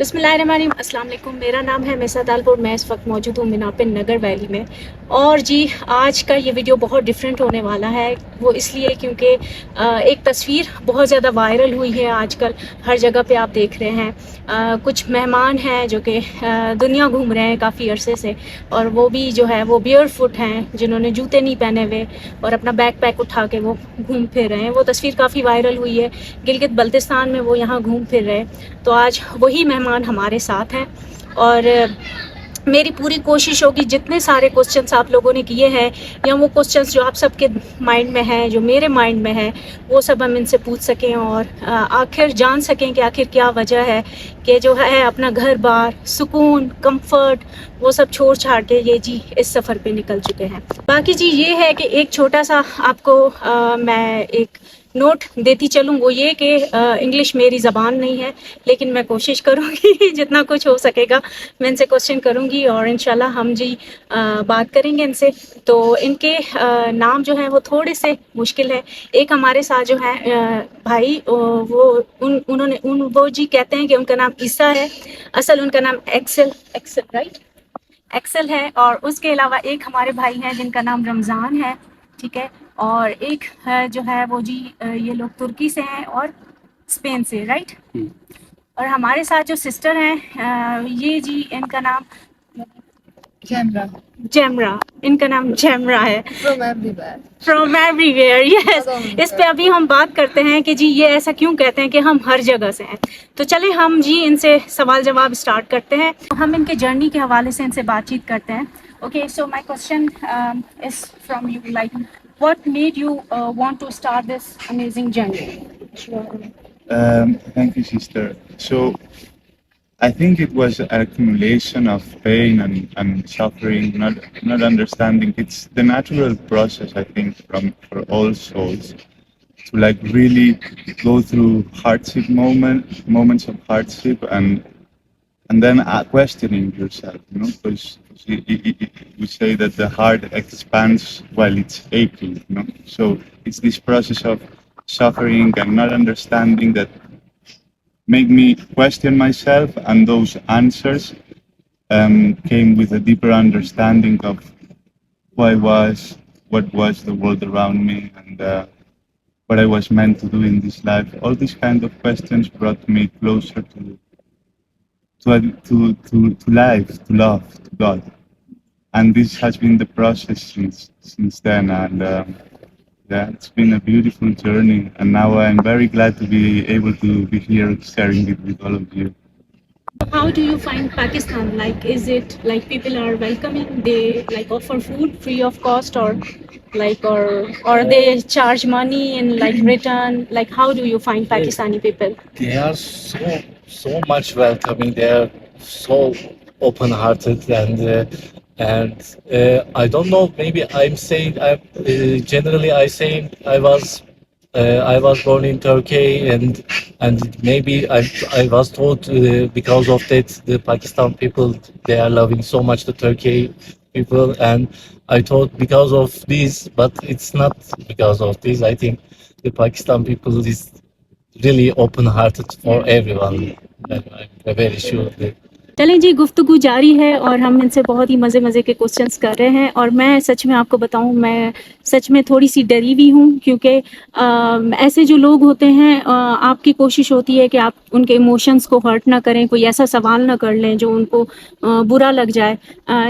بسم اللہ الرحمن الرحیم. السلام علیکم. میرا نام ہے میسا تالپور. میں اس وقت موجود ہوں مناپن نگر ویلی میں. اور جی آج کا یہ ویڈیو بہت ڈیفرنٹ ہونے والا ہے. وہ اس لیے کیونکہ ایک تصویر بہت زیادہ وائرل ہوئی ہے آج کل ہر جگہ پہ آپ دیکھ رہے ہیں. کچھ مہمان ہیں جو کہ دنیا گھوم رہے ہیں کافی عرصے سے, اور وہ بھی جو ہے وہ بیئر فٹ ہیں, جنہوں نے جوتے نہیں پہنے ہوئے اور اپنا بیک پیک اٹھا کے وہ گھوم پھر رہے ہیں. وہ تصویر کافی وائرل ہوئی ہے. گلگت بلتستان میں وہ یہاں گھوم پھر رہے ہیں. تو آج وہی مہمان ہمارے ساتھ ہیں, اور میری پوری کوشش ہوگی جتنے سارے کوسچنس آپ لوگوں نے کیے ہیں یا وہ کوسچنس جو آپ سب کے مائنڈ میں ہیں, جو میرے مائنڈ میں ہیں, وہ سب ہم ان سے پوچھ سکیں اور آخر جان سکیں کہ آخر کیا وجہ ہے کہ جو ہے اپنا گھر بار, سکون, کمفرٹ, وہ سب چھوڑ چھاڑ کے یہ جی اس سفر پہ نکل چکے ہیں. باقی جی یہ ہے کہ ایک چھوٹا سا آپ کو میں ایک نوٹ دیتی چلوں, وہ یہ کہ انگلش میری زبان نہیں ہے, لیکن میں کوشش کروں گی جتنا کچھ ہو سکے گا میں ان سے کوسچن کروں گی اور انشاءاللہ ہم جی بات کریں گے ان سے. تو ان کے نام جو ہیں وہ تھوڑے سے مشکل ہے. ایک ہمارے ساتھ جو ہے بھائی, وہ جی کہتے ہیں کہ ان کا نام عیسیٰ ہے, اصل ان کا نام ایکسل رائٹ ایکسل ہے. اور اس کے علاوہ ایک ہمارے بھائی ہیں جن کا نام رمضان ہے, ٹھیک ہے. اور ایک جو ہے وہ جی یہ لوگ ترکی سے ہیں اور اسپین سے, رائٹ. اور ہمارے ساتھ جو سسٹر ہیں یہ جی ان کا نام جیمرا, ان کا نام جیمرا ہے. فرام ایوری ویئر, یس. اس پہ ابھی ہم بات کرتے ہیں کہ جی یہ ایسا کیوں کہتے ہیں کہ ہم ہر جگہ سے ہیں. تو چلیں ہم جی ان سے سوال جواب اسٹارٹ کرتے ہیں. ہم ان کے جرنی کے حوالے سے ان سے بات چیت کرتے ہیں. Okay, so my question is from you, like what made you want to start this amazing journey? Thank you, sister. So, I think it was an accumulation of pain and suffering, not understanding. It's the natural process, I think, for all souls to like really go through moments of hardship, and then questioning yourself, because we say that the heart expands while it's aching, So it's this process of suffering and not understanding that make me question myself, and those answers came with a deeper understanding of who I was, what was the world around me, and what I was meant to do in this life. All these kind of questions brought me closer to life, to love, to God. And this has been the process since then, and yeah, it's been a beautiful journey, and now I'm very glad to be able to be here sharing it with all of you. How do you find Pakistan? Like, is it like people are welcoming? They like offer food free of cost, or like, or they charge money in like return? Like, how do you find Pakistani people? They are so much welcoming. They are so open-hearted, and I don't know. Maybe I'm saying generally I saying I was born in Turkey, and maybe I was told because of that the Pakistan people, they are loving so much the Turkey people, and I thought because of this, but it's not because of this. I think the Pakistan people is really open-hearted for everyone. I'm very sure that. چلیں جی, گفتگو جاری ہے اور ہم ان سے بہت ہی مزے کے کوسچنس کر رہے ہیں. اور میں سچ میں آپ کو بتاؤں, میں سچ میں تھوڑی سی ڈری ہوئی ہوں, کیونکہ ایسے جو لوگ ہوتے ہیں آپ کی کوشش ہوتی ہے کہ آپ ان کے ایموشنس کو ہرٹ نہ کریں, کوئی ایسا سوال نہ کر لیں جو ان کو برا لگ جائے.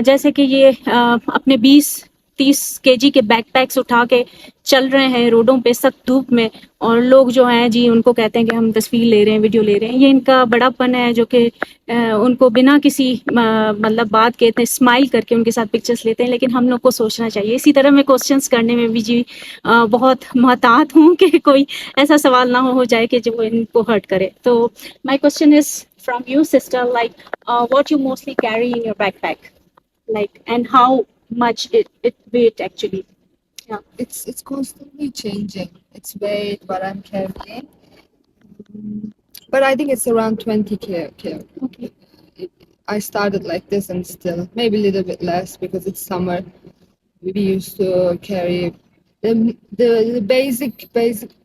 جیسے کہ یہ اپنے 20-30 kg کے بیک پیکس اٹھا کے چل رہے ہیں روڈوں پہ سخت دھوپ میں, اور لوگ جو ہیں جی ان کو کہتے ہیں کہ ہم تصویر لے رہے ہیں, ویڈیو لے رہے ہیں. یہ ان کا بڑا پن ہے جو کہ ان کو بنا کسی مطلب بات کے اسمائل کر کے ان کے ساتھ پکچرز لیتے ہیں. لیکن ہم لوگ کو سوچنا چاہیے. اسی طرح میں کوسچنس کرنے میں بھی جی بہت محتاط ہوں کہ کوئی ایسا سوال نہ ہو جائے کہ جو ان کو ہرٹ کرے. تو my question is from you sister, like what you mostly carry in your backpack, like, and how much it weight actually? Yeah, It's constantly changing. It's weight, what I'm carrying. But I think it's around 20 kilo. okay. I started like this, and still maybe a little bit less because it's summer. We used to carry the basic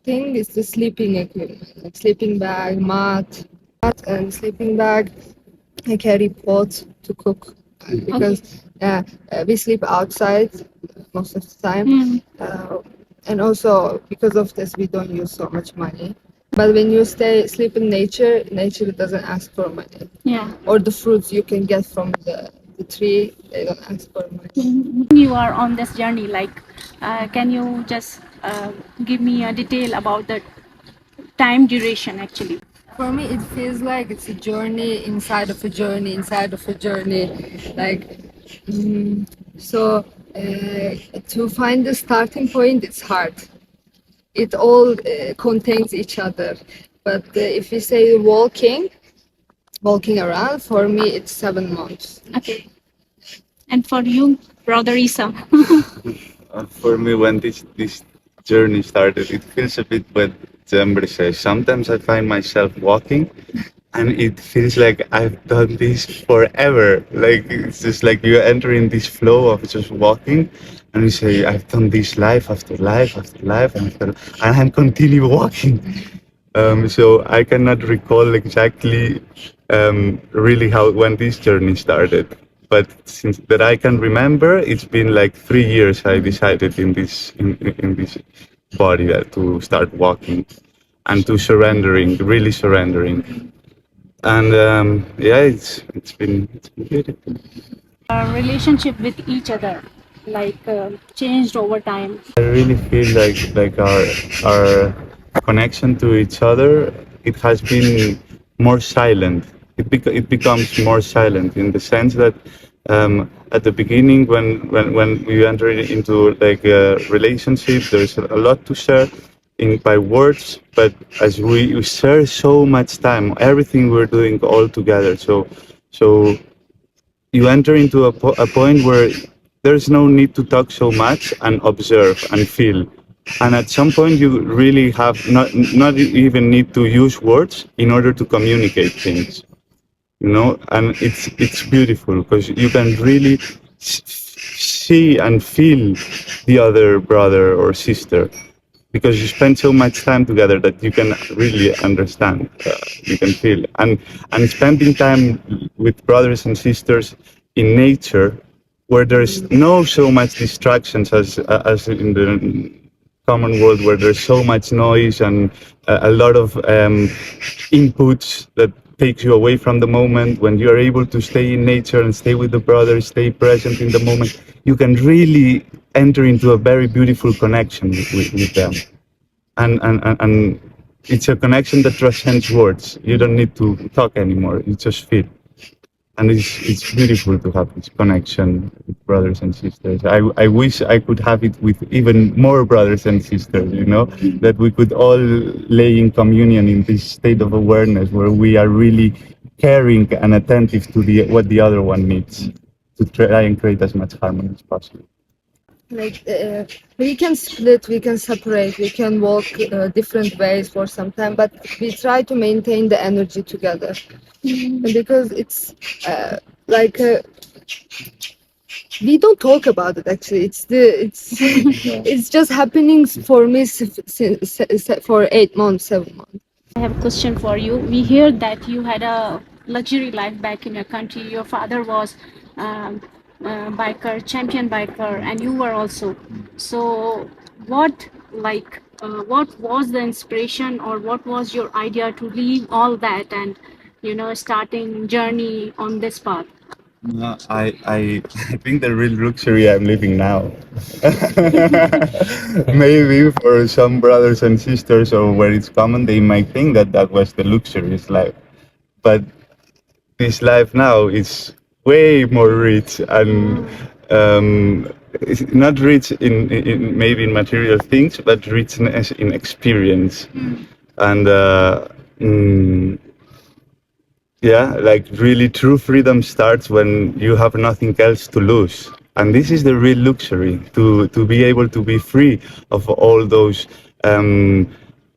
thing is the sleeping equipment, like sleeping bag, mat and sleeping bag. I carry pot to cook because we sleep outside most of the time. And also because of this, we don't use so much money. But when you sleep in nature, nature doesn't ask for money. Yeah. Or the fruits you can get from the tree, they don't ask for money. You are on this journey, like, can you just give me a detail about the time duration actually? For me, it feels like it's a journey inside of a journey inside of a journey. Like, so to find the starting point, it's hard. It all contains each other. But if we say walking around, for me, it's 7 months. Okay. And for you, brother Isa? For me, when this journey started, it feels a bit what Zembre says. Sometimes I find myself walking, and it feels like I've done this forever. Like it's just like you're entering this flow of just walking, and you say, "I've done this life after life after life, and I'm continue walking." So I cannot recall exactly really when this journey started. But since that I can remember, it's been like 3 years. I decided in this body to start walking and to really surrendering. And it's been beautiful. Our relationship with each other, like, changed over time. I really feel like our connection to each other, it has been more silent. It becomes more silent in the sense that at the beginning, when we enter into like a relationship, there's a lot to share by words, but as we share so much time, everything we're doing all together. So you enter into a point where there's no need to talk so much and observe and feel. And at some point, you really have not even need to use words in order to communicate things, you know. And it's beautiful because you can really see and feel the other brother or sister, because you spend so much time together that you can really understand, you can feel. And spending time with brothers and sisters in nature, where there's no so much distractions as in the common world, where there's so much noise and a lot of inputs that takes you away from the moment. When you are able to stay in nature and stay with the brothers, stay present in the moment, you can really enter into a very beautiful connection with them. And it's a connection that transcends words. You don't need to talk anymore, you just feel. And it's beautiful to have this connection with brothers and sisters. I wish I could have it with even more brothers and sisters, you know, that we could all lay in communion in this state of awareness where we are really caring and attentive to what the other one needs, to try and create as much harmony as possible. Like we can split, we can separate, we can walk different ways for some time, but we try to maintain the energy together. Because it's we don't talk about it actually. It's just happening for me for 8 months, 7 months. I have a question for you. We hear that you had a luxury life back in your country. Your father was biker, champion biker, and you were also. So what was the inspiration, or what was your idea to leave all that and, you know, starting journey on this path? No, I think the real luxury I'm living now. Maybe for some brothers and sisters, or where it's common, they might think that was the luxurious life. But this life now is way more rich, and it's not rich in maybe in material things, but richness in experience. And like really true freedom starts when you have nothing else to lose. And this is the real luxury, to be able to be free of all those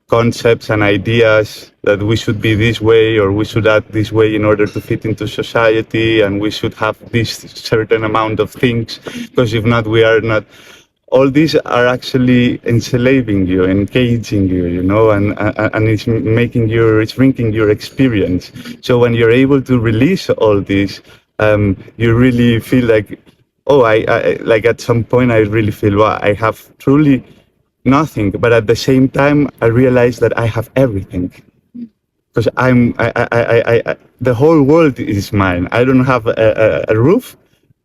concepts and ideas that we should be this way, or we should act this way in order to fit into society, and we should have this certain amount of things, because if not, we are not all these are actually enslaving you, encaging you, you know, and it's making it's shrinking your experience. So when you're able to release all this, you really feel like, oh, I like at some point I really feel, well, I have truly nothing, but at the same time I realize that I have everything. Because the whole world is mine. I don't have a roof,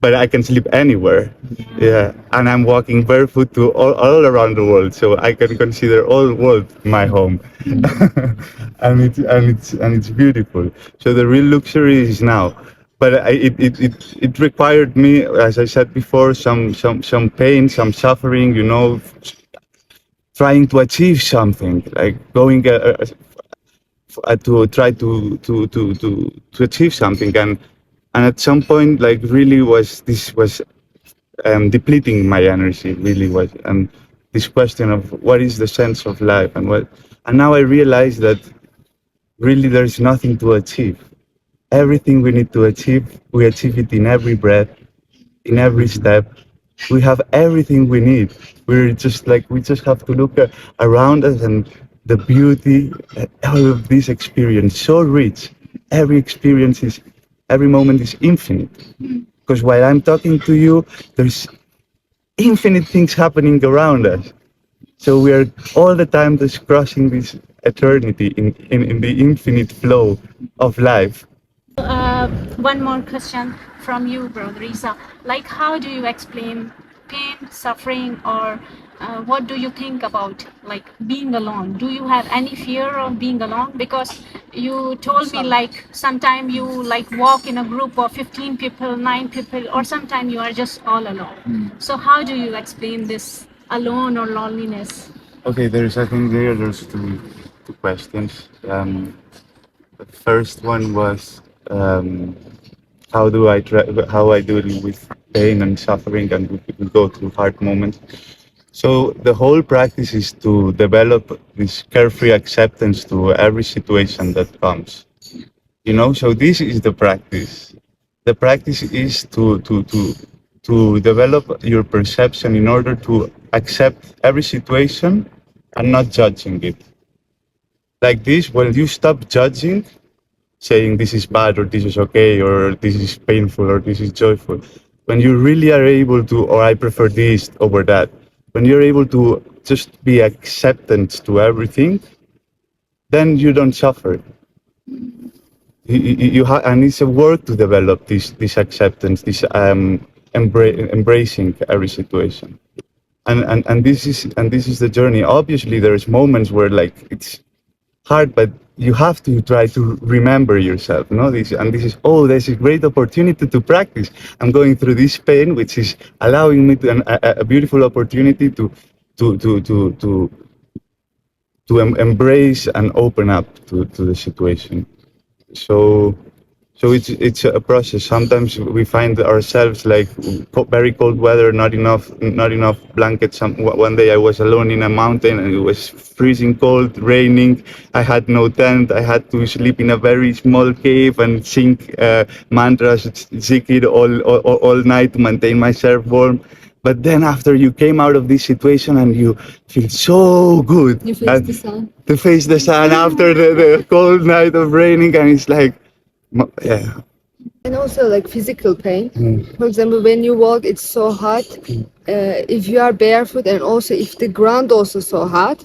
but I can sleep anywhere. Yeah, and I'm walking barefoot to all around the world, so I can consider all the world my home, and it's beautiful. So the real luxury is now, but it required me, as I said before, some pain, some suffering, you know, trying to achieve something, like going to try to achieve something, and at some point, like, really was depleting my energy, really was, and this question of what is the sense of life, and now I realize that really there's nothing to achieve. Everything we need to achieve, we achieve it in every breath, in every step. We have everything we need. We just have to look around us, and the beauty, all of this experience, so rich. Every moment is infinite. Because while I'm talking to you, there's infinite things happening around us. So we are all the time just crossing this eternity in the infinite flow of life. One more question from you, Brother Isa. Like, how do you explain pain, suffering, or what do you think about, like, being alone? Do you have any fear of being alone? Because you told me, like, sometime you like walk in a group of 15 people, 9 people, or sometime you are just all alone. So how do you explain this alone or loneliness? Okay, there's two questions. The first one was how I deal with pain and suffering, and we go through hard moments. So the whole practice is to develop this carefree acceptance to every situation that comes. You know, so this is the practice. The practice is to develop your perception in order to accept every situation and not judging it. Like this, when you stop judging, saying this is bad or this is okay or this is painful or this is joyful, when you really are able to, or I prefer this over that, when you're able to just be acceptance to everything, then you don't suffer. And it's a work to develop this acceptance, this embracing every situation. And this is the journey. Obviously, there's moments where, like, it's hard, but you have to try to remember yourself, no? There's a great opportunity to practice. I'm going through this pain, which is allowing me a beautiful opportunity to embrace and open up to the situation. So it's a process. Sometimes we find ourselves like very cold weather, not enough blankets. One day I was alone in a mountain and it was freezing cold, raining. I had no tent. I had to sleep in a very small cave and sing mantras, zikr all night to maintain myself warm. But then after you came out of this situation and you feel so good. You face the sun. To face the sun after the cold night of raining, and it's like, yeah. And also like physical pain. For example, when you walk, it's so hot. If you are barefoot and also if the ground also so hot,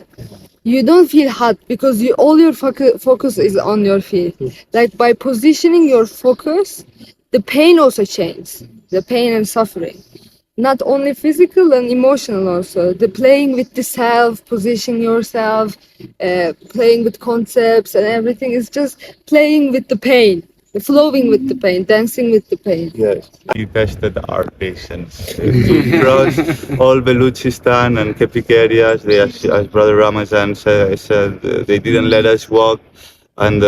you don't feel hot because all your focus is on your feet. Like by positioning your focus, the pain also changes. The pain and suffering. Not only physical and emotional also. The playing with the self, positioning yourself, playing with concepts and everything is just playing with the pain. Flowing with the pain, dancing with the pain. Yes. We tested our patience. We crossed all Baluchistan and Kepik areas. As Brother Ramazan said, they didn't let us walk. And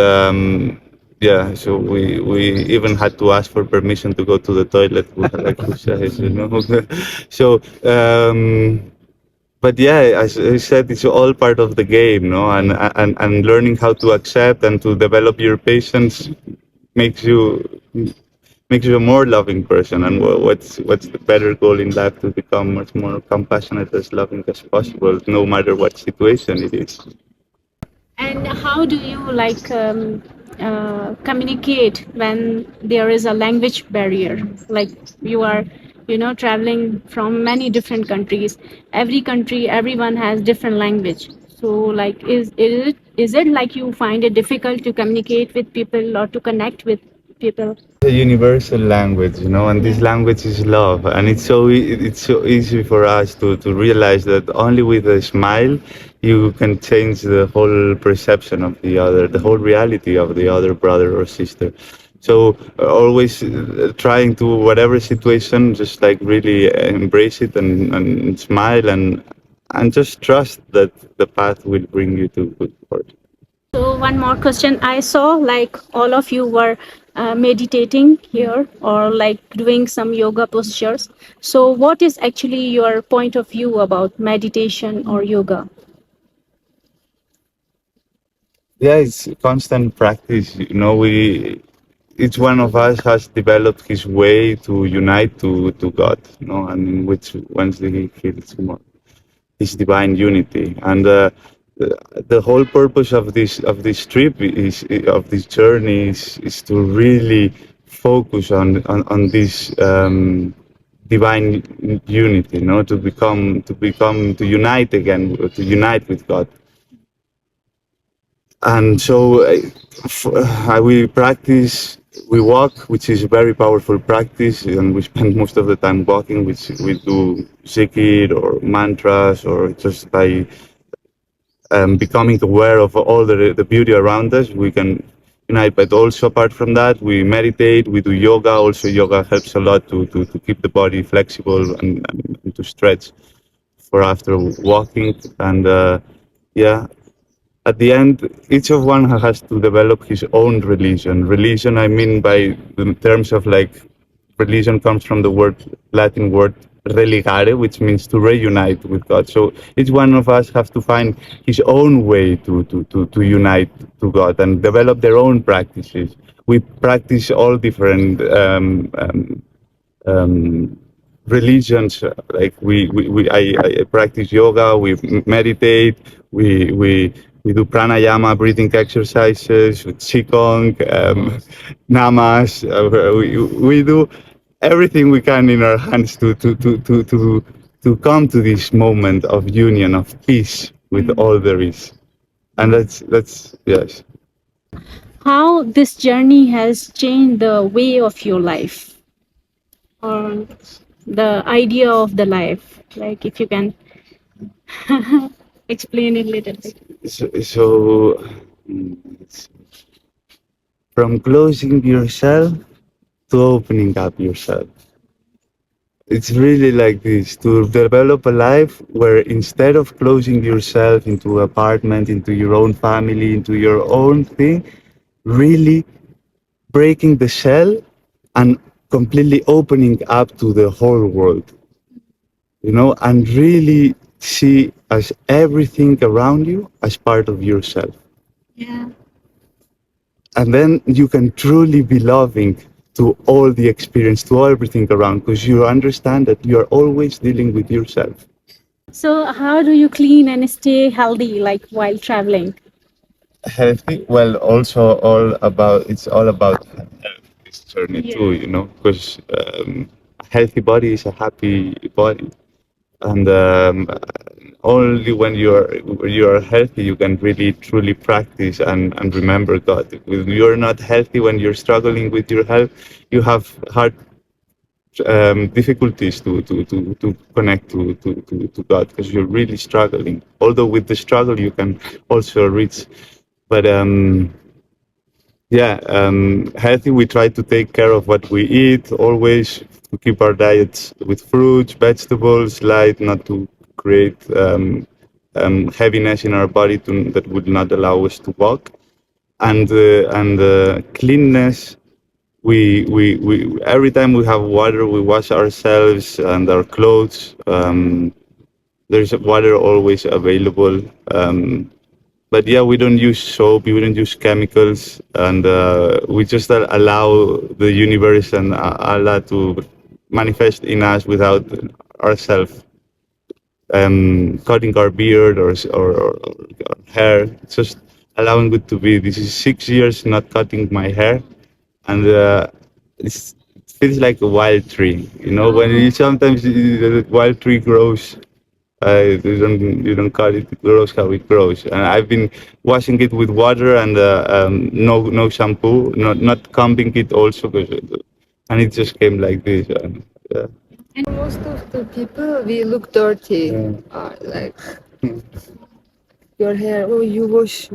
yeah, so we even had to ask for permission to go to the toilet. Like says, you know? So, but yeah, as I said, it's all part of the game, no? And learning how to accept and to develop your patience makes you makes you a more loving person. And what's the better goal in life to become much more compassionate, as loving as possible, no matter what situation it is. And how do you communicate when there is a language barrier? Like you are, traveling from many different countries. Every country, everyone has different language. So, like, is it like you find it difficult to communicate with people or to connect with people? A universal language, and this language is love, and it's so easy for us to realize that only with a smile you can change the whole perception of the other, the whole reality of the other brother or sister. So always trying to whatever situation, just like really embrace it and smile and just trust that the path will bring you to good fortune. So one more question. I saw like all of you were meditating here or like doing some yoga postures. So what is actually your point of view about meditation or yoga? Yeah, it's constant practice. Each one of us has developed his way to unite to God, and in which Wednesday he feels more his divine unity. And the whole purpose of this trip is of this journey is to really focus on this divine unity, to unite again, to unite with God. And so we practice, we walk, which is a very powerful practice, and we spend most of the time walking, which we do zikir or mantras, or just by becoming aware of all the beauty around us, we can unite. But also apart from that, we meditate, we do yoga. Also, yoga helps a lot to keep the body flexible and to stretch for after walking. And at the end, each of one has to develop his own religion. Religion, I mean, by the terms of like, religion comes from the Latin word religare, which means to reunite with God. So each one of us has to find his own way to unite to God and develop their own practices. We practice all different religions. Like I practice yoga, we meditate, we do pranayama, breathing exercises, qigong, namas. We do everything we can in our hands to come to this moment of union, of peace with all there is. And that's yes. How this journey has changed the way of your life or the idea of the life? Like if you can explain it a little bit. So from closing yourself to opening up yourself. It's really like this, to develop a life where instead of closing yourself into an apartment, into your own family, into your own thing, really breaking the shell and completely opening up to the whole world, and really see as everything around you as part of yourself. Yeah. And then you can truly be loving to all the experience, to everything around, because you understand that you are always dealing with yourself. So how do you clean and stay healthy like while traveling? Healthy, well, also it's all about health, this journey too, because a healthy body is a happy body. And only when you are healthy, you can really truly practice and remember God. When you're not healthy, when you're struggling with your health, you have hard difficulties to connect to God, because you're really struggling. Although with the struggle, you can also reach. But healthy, we try to take care of what we eat always, to keep our diets with fruits, vegetables, light, not to create heaviness in our body that would not allow us to walk. And cleanness, we every time we have water, we wash ourselves and our clothes. There's water always available. but yeah, we don't use soap, we don't use chemicals, and we just allow the universe and Allah to manifest in us without ourselves cutting our beard or hair. It's just allowing it to be. This is 6 years not cutting my hair, and it feels like a wild tree. You know, when you sometimes the wild tree grows. You don't cut it; it grows how it grows. And I've been washing it with water and no shampoo, not combing it also, and it just came like this. Yeah. Most of the people we look dirty. Yeah. Like your hair. Oh, you wash.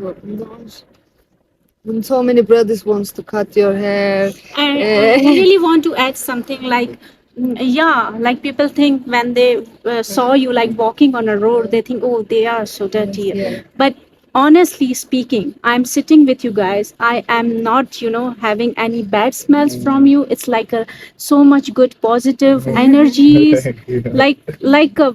When so many brothers wants to cut your hair. I really want to add something like, yeah, like people think when they saw you like walking on a road, they think, oh, they are so dirty. Yeah. But honestly speaking, I'm sitting with you guys. I am not, having any bad smells from you. It's like so much good positive energies, like a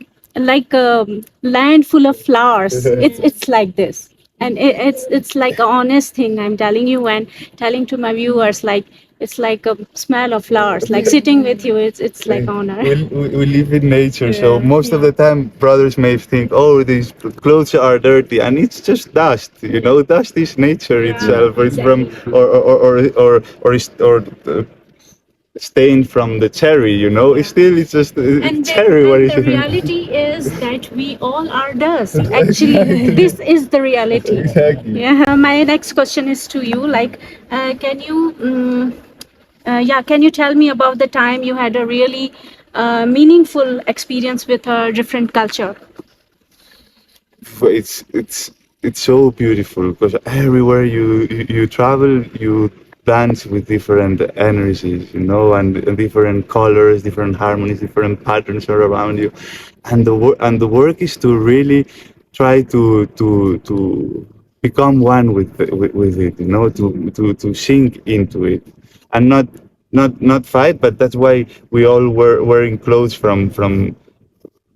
land full of flowers. It's like this. And it's like an honest thing I'm telling you and telling to my viewers, like it's like a smell of flowers, like sitting with you, it's like honor. We live in nature, so most of the time brothers may think, oh, these clothes are dirty, and it's just dust. Dust is nature itself. It's from or stain from the cherry. It's still it's just And cherry. What is the it? reality is that we all are dust. Actually, this is the reality. Exactly. Yeah. My next question is to you. Like, can you tell me about the time you had a really meaningful experience with a different culture? It's so beautiful because everywhere you travel, you dance with different energies, and different colors, different harmonies, different patterns are around you, and the work is to really try to become one with it, to sink into it, and not fight. But that's why we all were wearing clothes from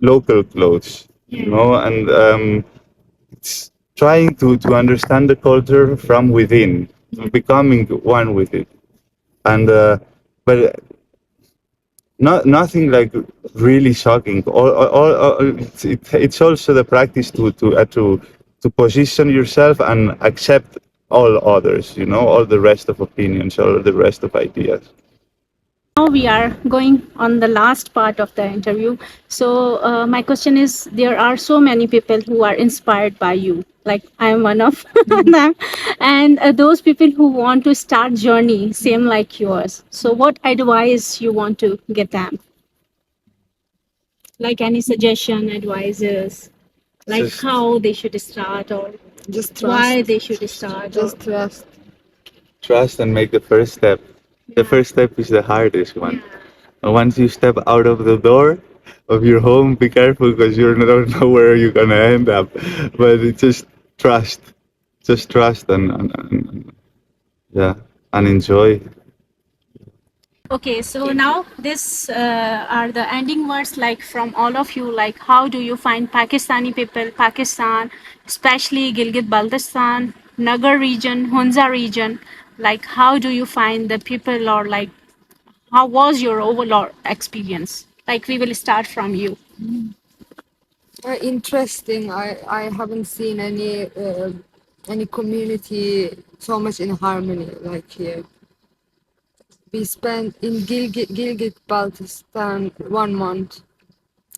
local clothes, and it's trying to understand the culture from within, becoming one with it, and but nothing like really shocking. It's also the practice to position yourself and accept all others, all the rest of opinions, all the rest of ideas. Now we are going on the last part of the interview. So my question is, there are so many people who are inspired by you. Like I am one of them, and those people who want to start journey same like yours. So what advice you want to get them? Like any suggestion, advices, like Just- how they should start or Just trust. why they should start. Just trust. Trust and make the first step. The first step is the hardest one. And once you step out of the door of your home, be careful because you don't know where you're gonna end up. But it's just trust and enjoy. Okay, so now this are the ending words, like from all of you. Like, how do you find Pakistani people, Pakistan, especially Gilgit-Baltistan, Nagar region, Hunza region? Like, how do you find the people, or like, how was your overall experience? Like, we will start from you. Interesting. I haven't seen any community so much in harmony like here. We spent in Gilgit-Baltistan 1 month,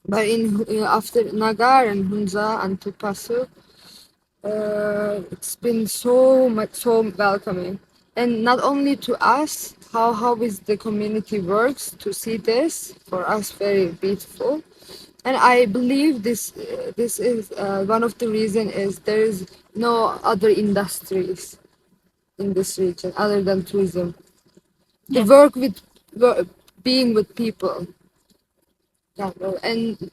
but after Nagar and Hunza and Tupasu, it's been so welcoming, and not only to us. How is the community works to see this for us very beautiful. And I believe this is one of the reason is there is no other industries in this region other than tourism. The work with being with people, and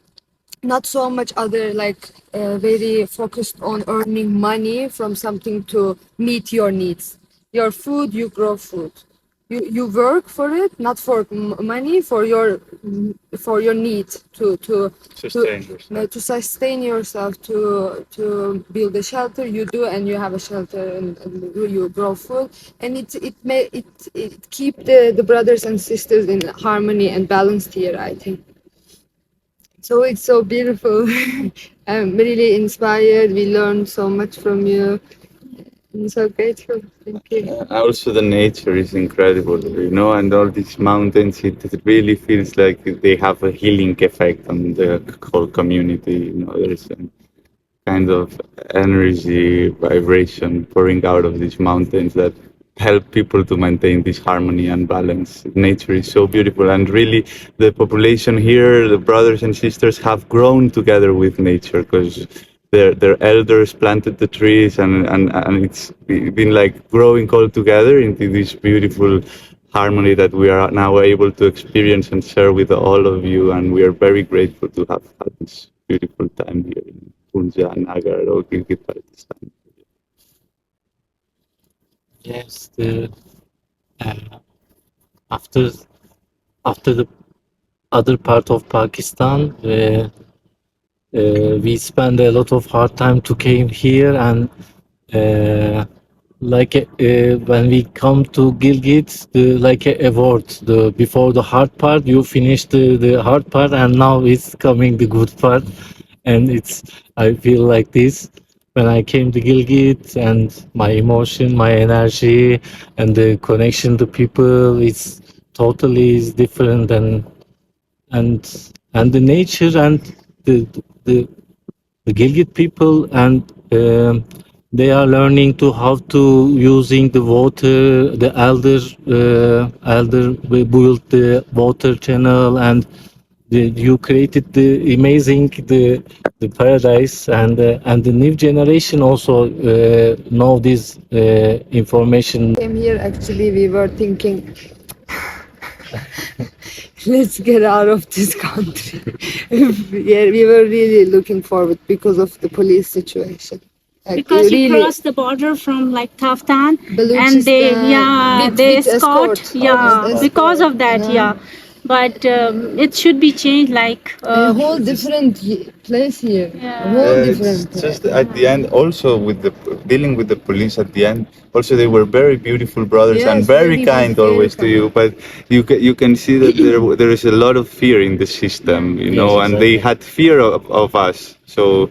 not so much other like very focused on earning money from something to meet your needs. Your food, you grow food. you work for it, not for money, for your need to to sustain yourself, to build a shelter. You do, and you have a shelter, and you grow food, and it keep the brothers and sisters in harmony and balanced here, I think. So it's so beautiful. I'm really inspired. We learned so much from you. I'm so grateful. Thank you. Also, the nature is incredible, and all these mountains, it really feels like they have a healing effect on the whole community. There's a kind of energy, vibration pouring out of these mountains that help people to maintain this harmony and balance. Nature is so beautiful, and really the population here, the brothers and sisters, have grown together with nature because their elders planted the trees, and it's been like growing all together into this beautiful harmony that we are now able to experience and share with all of you, and we are very grateful to have had this beautiful time here in Punja, Nagar, or Gilgit-Baltistan. Yes, uh, after the other part of Pakistan, we spend a lot of hard time to came here, and when we come to Gilgit, like a award, before the hard part, you finish the hard part, and now it's coming the good part, and I feel like this when I came to Gilgit, and my emotion, my energy, and the connection to people, it's totally is different, and the nature and the Gilgit people, and they are learning to how to using the water. The elder built the water channel, and you created the amazing the paradise, and the new generation also know this information. Came here, actually, we were thinking, let's get out of this country. Yeah, we were really looking forward because of the police situation. Like, Because you really, cross the border from like Taftan, and they Balochistan, they with escort, escort. because of that, Yeah. But it should be changed, like A whole different place here. Yeah. A whole It's different. just at the end, also with the dealing with the police at the end. Also, they were very beautiful brothers and Yes, very really kind very always to kind. you. But you can see that there is a lot of fear in the system, and they had fear of us. So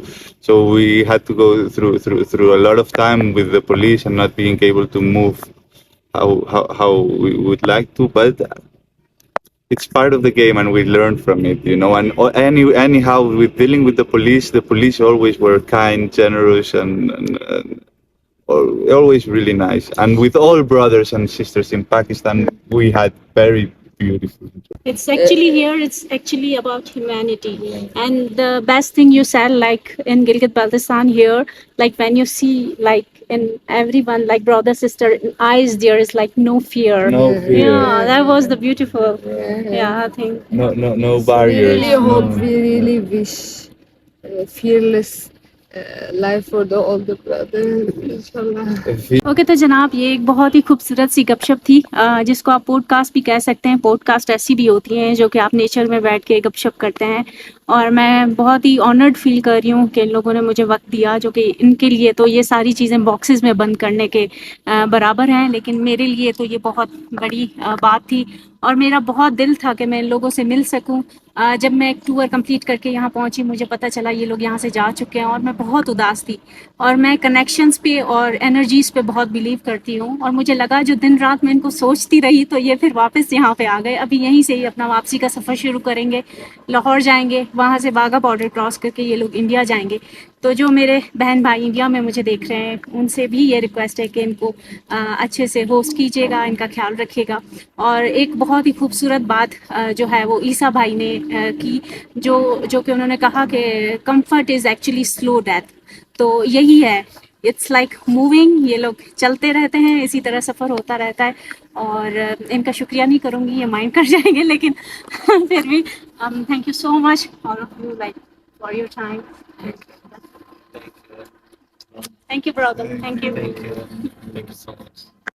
we had to go through a lot of time with the police and not being able to move how we would like to, but it's part of the game, and we learn from it, and anyhow, with dealing with the police always were kind, generous, and always really nice. And with all brothers and sisters in Pakistan, we had very beautiful. it's actually here, it's actually about humanity. And the best thing you said, like in Gilgit-Baltistan here, like when you see like in everyone, like brother, sister eyes, there is like no fear. No fear. Yeah, that was the beautiful, I think. No We barriers. really hope, no. we really wish fearless life for all the brothers, inshallah. Okay तो जनाब, ये एक बहुत ही खूबसूरत सी गपशप थी, जिसको आप पॉडकास्ट भी कह सकते हैं। पॉडकास्ट ऐसी भी होती हैं जो कि आप नेचर में बैठ के गपशप करते हैं, और मैं बहुत ही ऑनर्ड फील कर रही हूँ कि इन लोगों ने मुझे वक्त दिया, जो कि इनके लिए तो ये सारी चीज़ें बॉक्सेस में बंद करने के बराबर हैं, लेकिन मेरे लिए तो ये बहुत बड़ी बात थी, और मेरा बहुत दिल था कि मैं इन लोगों से मिल सकूं। जब मैं एक टूर कंप्लीट करके यहाँ पहुँची, मुझे पता चला ये लोग यहाँ से जा चुके हैं, और मैं बहुत उदास थी। और मैं कनेक्शंस पे और एनर्जीज़ पे बहुत बिलीव करती हूँ, और मुझे लगा जो दिन रात मैं इनको सोचती रही, तो ये फिर वापस यहाँ पे आ गए। अभी यहीं से ही अपना वापसी का सफ़र शुरू करेंगे, लाहौर जाएंगे, वहाँ से वाघा बॉर्डर क्रॉस करके ये लोग इंडिया जाएंगे। तो जो मेरे बहन भाई इंडिया में मुझे देख रहे हैं, उनसे भी ये रिक्वेस्ट है कि इनको अच्छे से होस्ट कीजिएगा, इनका ख्याल रखिएगा। और एक बहुत ही खूबसूरत बात जो है वो ईसा भाई ने की, जो कि उन्होंने कहा कि comfort is actually slow death. तो यही है, इट्स लाइक मूविंग, ये लोग चलते रहते हैं, इसी तरह सफ़र होता रहता है। और इनका शुक्रिया नहीं करूँगी, ये माइंड कर जाएंगे, लेकिन फिर भी thank you so much all of you, like for your time. Thank you, brother. Thank you. Thank you so much.